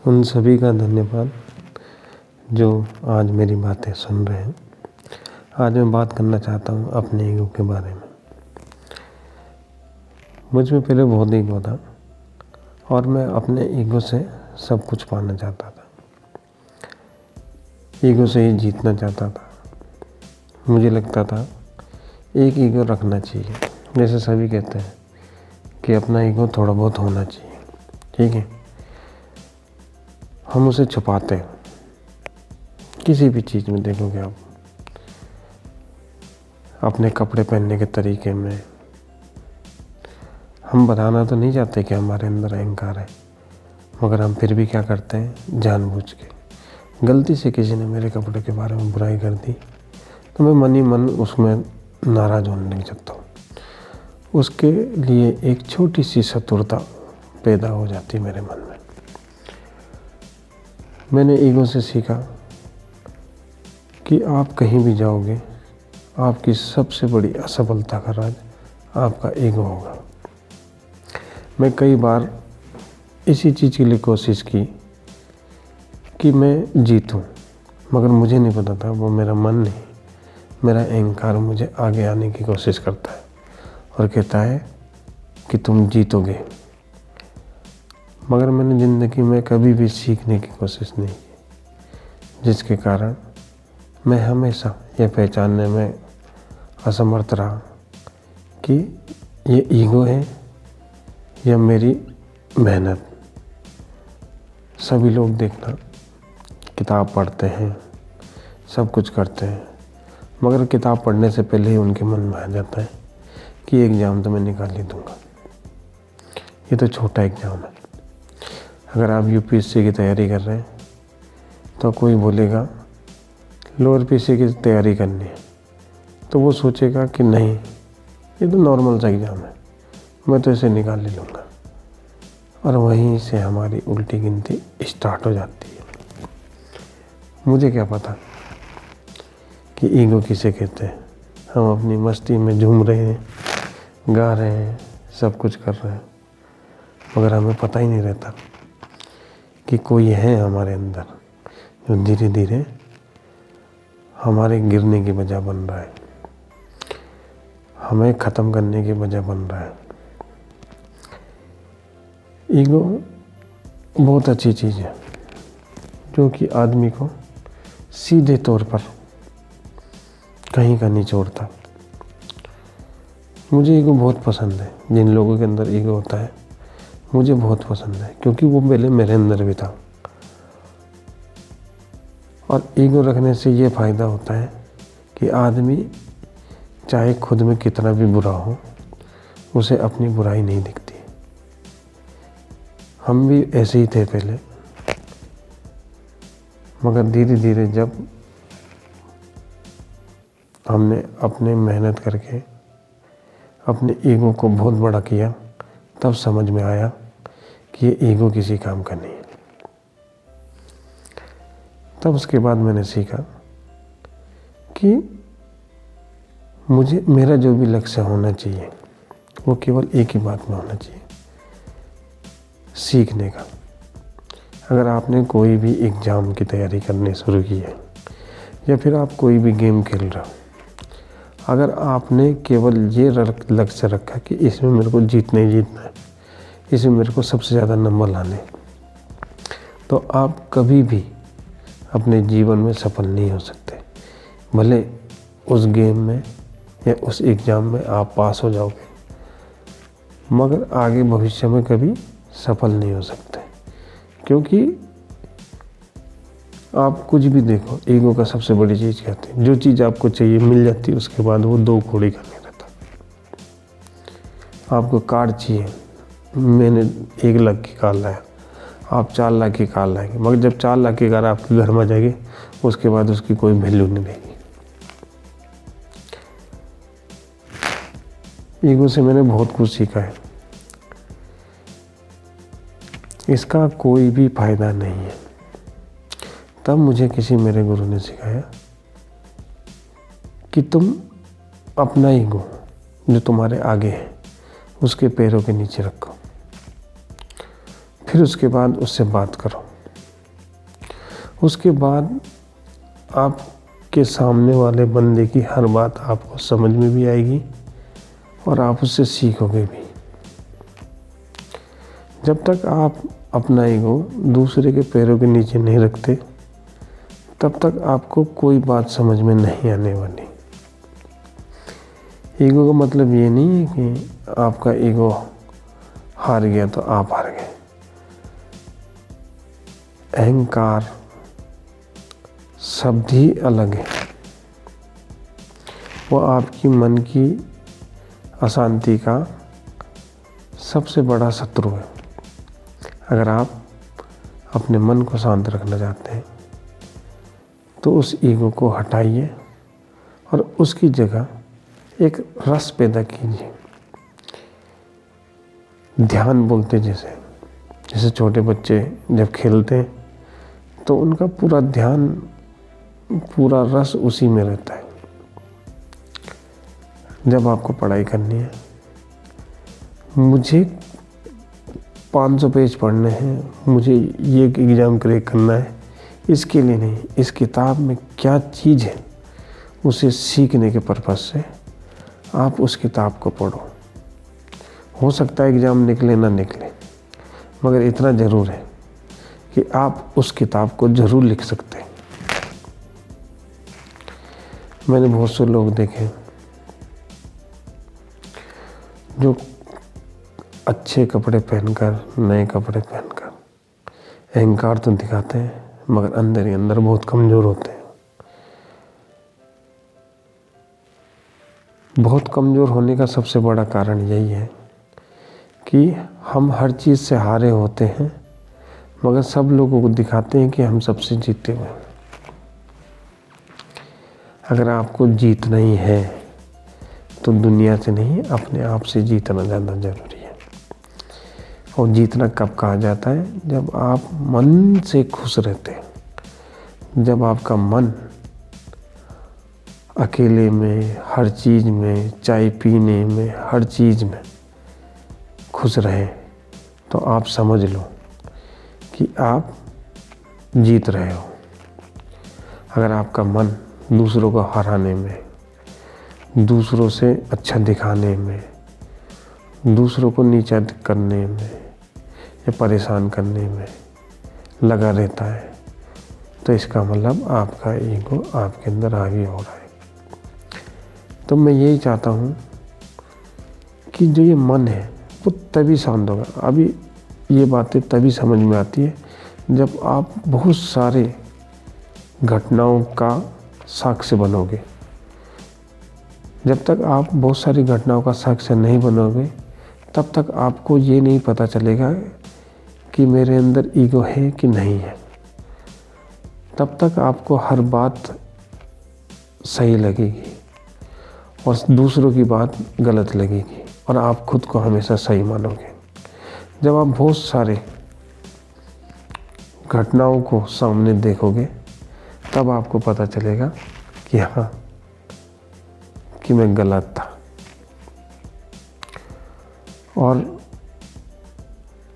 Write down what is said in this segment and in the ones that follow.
उन सभी का धन्यवाद जो आज मेरी बातें सुन रहे हैं। आज मैं बात करना चाहता हूँ अपने ईगो के बारे में। मुझ में पहले बहुत ईगो था और मैं अपने ईगो से सब कुछ पाना चाहता था। ईगो से ही जीतना चाहता था। मुझे लगता था एक ईगो रखना चाहिए। जैसे सभी कहते हैं कि अपना ईगो थोड़ा बहुत होना चाहिए, ठीक है। हम उसे छुपाते हैं। किसी भी चीज़ में देखोगे आप, अपने कपड़े पहनने के तरीके में, हम बताना तो नहीं चाहते कि हमारे अंदर अहंकार है, मगर हम फिर भी क्या करते हैं, जानबूझ के। गलती से किसी ने मेरे कपड़े के बारे में बुराई कर दी तो मैं मन ही मन उसमें नाराज़ होने लग जाता हूँ। उसके लिए एक छोटी सी शत्रुता पैदा हो जाती मेरे मन में। मैंने ईगो से सीखा कि आप कहीं भी जाओगे, आपकी सबसे बड़ी असफलता का राज आपका ईगो होगा। मैं कई बार इसी चीज़ के लिए कोशिश की कि मैं जीतूं, मगर मुझे नहीं पता था वो मेरा मन नहीं, मेरा अहंकार मुझे आगे आने की कोशिश करता है और कहता है कि तुम जीतोगे। मगर मैंने ज़िंदगी में कभी भी सीखने की कोशिश नहीं की, जिसके कारण मैं हमेशा ये पहचानने में असमर्थ रहा कि ये ईगो है या मेरी मेहनत। सभी लोग देखना किताब पढ़ते हैं, सब कुछ करते हैं, मगर किताब पढ़ने से पहले ही उनके मन में आ जाता है कि एग्ज़ाम तो मैं निकाल ही दूँगा। ये तो छोटा एग्ज़ाम है। अगर आप यूपीएससी की तैयारी कर रहे हैं तो कोई बोलेगा लोअर पीसी की तैयारी करनी है, तो वो सोचेगा कि नहीं, ये तो नॉर्मल सा एग्ज़ाम है, मैं तो इसे निकाल ही लूँगा। और वहीं से हमारी उल्टी गिनती स्टार्ट हो जाती है। मुझे क्या पता कि ईगो किसे कहते हैं। हम अपनी मस्ती में झूम रहे हैं, गा रहे हैं, सब कुछ कर रहे हैं, मगर हमें पता ही नहीं रहता कि कोई है हमारे अंदर जो धीरे धीरे हमारे गिरने की वजह बन रहा है, हमें ख़त्म करने की वजह बन रहा है। ईगो बहुत अच्छी चीज़ है जो कि आदमी को सीधे तौर पर कहीं का नहीं छोड़ता। मुझे ईगो बहुत पसंद है। जिन लोगों के अंदर ईगो होता है मुझे बहुत पसंद है, क्योंकि वो पहले मेरे अंदर भी था। और ईगो रखने से ये फ़ायदा होता है कि आदमी चाहे खुद में कितना भी बुरा हो, उसे अपनी बुराई नहीं दिखती। हम भी ऐसे ही थे पहले, मगर धीरे धीरे जब हमने अपने मेहनत करके अपने ईगो को बहुत बड़ा किया, तब समझ में आया कि ये ईगो किसी काम का नहीं है। तब उसके बाद मैंने सीखा कि मुझे मेरा जो भी लक्ष्य होना चाहिए वो केवल एक ही बात में होना चाहिए, सीखने का। अगर आपने कोई भी एग्ज़ाम की तैयारी करनी शुरू की है या फिर आप कोई भी गेम खेल रहे हो, अगर आपने केवल ये लक्ष्य रखा कि इसमें मेरे को जीतना ही जीतना है, इसमें मेरे को सबसे ज़्यादा नंबर लाने, तो आप कभी भी अपने जीवन में सफल नहीं हो सकते। भले उस गेम में या उस एग्ज़ाम में आप पास हो जाओगे, मगर आगे भविष्य में कभी सफल नहीं हो सकते। क्योंकि आप कुछ भी देखो, ईगो का सबसे बड़ी चीज़ क्या है, जो चीज़ आपको चाहिए मिल जाती है, उसके बाद वो दो कौड़ी करने रहता। आपको कार चाहिए, मैंने 1 लाख की कार लाया, आप 4 लाख की कार लाएंगे, मगर जब 4 लाख की कार आपके घर में आ जाएगी, उसके बाद उसकी कोई वैल्यू नहीं रहेगी। ईगो से मैंने बहुत कुछ सीखा है। इसका कोई भी फायदा नहीं है। तब मुझे किसी मेरे गुरु ने सिखाया कि तुम अपना ईगो जो तुम्हारे आगे है उसके पैरों के नीचे रखो, फिर उसके बाद उससे बात करो। उसके बाद आपके सामने वाले बंदे की हर बात आपको समझ में भी आएगी और आप उससे सीखोगे भी। जब तक आप अपना ईगो दूसरे के पैरों के नीचे नहीं रखते, तब तक आपको कोई बात समझ में नहीं आने वाली। ईगो का मतलब ये नहीं है कि आपका ईगो हार गया तो आप हार गए। अहंकार शब्द ही अलग है, वो आपकी मन की अशांति का सबसे बड़ा शत्रु है। अगर आप अपने मन को शांत रखना चाहते हैं तो उस ईगो को हटाइए और उसकी जगह एक रस पैदा कीजिए। ध्यान बोलते जैसे छोटे बच्चे जब खेलते हैं तो उनका पूरा ध्यान, पूरा रस उसी में रहता है। जब आपको पढ़ाई करनी है, मुझे 500 पेज पढ़ने हैं, मुझे ये एग्ज़ाम क्रैक करना है, इसके लिए नहीं, इस किताब में क्या चीज़ है उसे सीखने के पर्पज़ से आप उस किताब को पढ़ो। हो सकता है एग्ज़ाम निकले ना निकले, मगर इतना ज़रूर है कि आप उस किताब को ज़रूर लिख सकते हैं। मैंने बहुत से लोग देखे जो अच्छे कपड़े पहनकर, नए कपड़े पहनकर अहंकार तो दिखाते हैं, मगर अंदर ही अंदर बहुत कमज़ोर होते हैं। बहुत कमज़ोर होने का सबसे बड़ा कारण यही है कि हम हर चीज़ से हारे होते हैं, मगर सब लोगों को दिखाते हैं कि हम सबसे जीते हुए हैं। अगर आपको जीतना ही है तो दुनिया से नहीं, अपने आप से जीतना ज़्यादा ज़रूरी है। और जीतना कब कहा जाता है? जब आप मन से खुश रहते हैं, जब आपका मन अकेले में, हर चीज़ में, चाय पीने में, हर चीज़ में खुश रहे, तो आप समझ लो कि आप जीत रहे हो। अगर आपका मन दूसरों को हराने में, दूसरों से अच्छा दिखाने में, दूसरों को नीचा करने में या परेशान करने में लगा रहता है, तो इसका मतलब आपका ईगो आपके अंदर हावी हो रहा है। तो मैं यही चाहता हूँ कि जो ये मन है वो तभी शांत होगा। अभी ये बातें तभी समझ में आती है जब आप बहुत सारे घटनाओं का साक्ष्य बनोगे। जब तक आप बहुत सारी घटनाओं का साक्ष्य नहीं बनोगे, तब तक आपको ये नहीं पता चलेगा कि मेरे अंदर ईगो है कि नहीं है। तब तक आपको हर बात सही लगेगी और दूसरों की बात गलत लगेगी और आप खुद को हमेशा सही मानोगे। जब आप बहुत सारे घटनाओं को सामने देखोगे, तब आपको पता चलेगा कि हाँ, कि मैं गलत था। और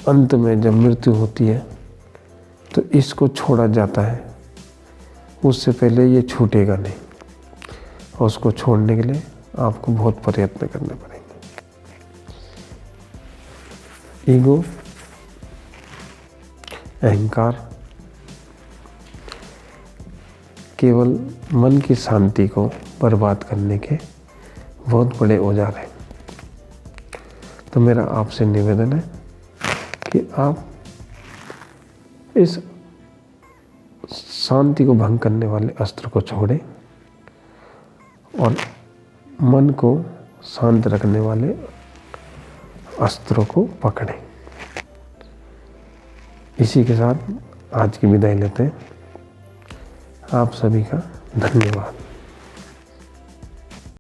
अंत में जब मृत्यु होती है तो इसको छोड़ा जाता है, उससे पहले ये छूटेगा नहीं, और उसको छोड़ने के लिए आपको बहुत प्रयत्न करने पड़ेंगे। ईगो, अहंकार केवल मन की शांति को बर्बाद करने के बहुत बड़े औजार हैं। तो मेरा आपसे निवेदन है कि आप इस शांति को भंग करने वाले अस्त्र को छोड़ें और मन को शांत रखने वाले अस्त्रों को पकड़ें। इसी के साथ आज की विदाई लेते हैं। आप सभी का धन्यवाद।